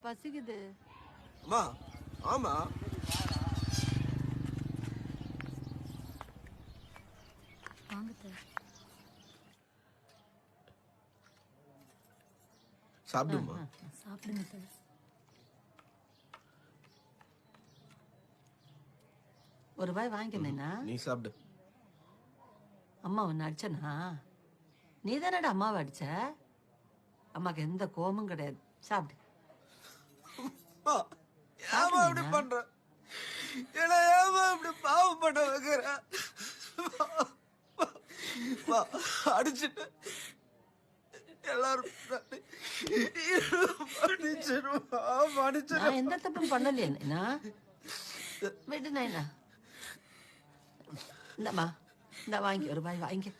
பசிக்குது. அம்மா ஆமா வாங்க சாப்பிடுமா. சாப்பிடுங்க சார். ஒரு ரூபாய் வாங்கிக்கிறேன்னா நீ சாப்பிடு. அம்மா ஒன்று அடிச்சனா? நீ தானடா அம்மாவை அடிச்ச. அம்மாக்கு எந்த கோபமும் கிடையாது. சாப்பிடு. ஏமா இப்படி பண்ற? ஏன்னா ஏமா இப்படி பாவம் பண்ண வைக்கிற? அடிச்சுட்டு எல்லாரும் நான் எந்த தப்பும் பண்ணலையே நைனா. விடு நைனா. இந்தம்மா இந்த வாங்கி ஒரு ரூபாய் வாங்கி.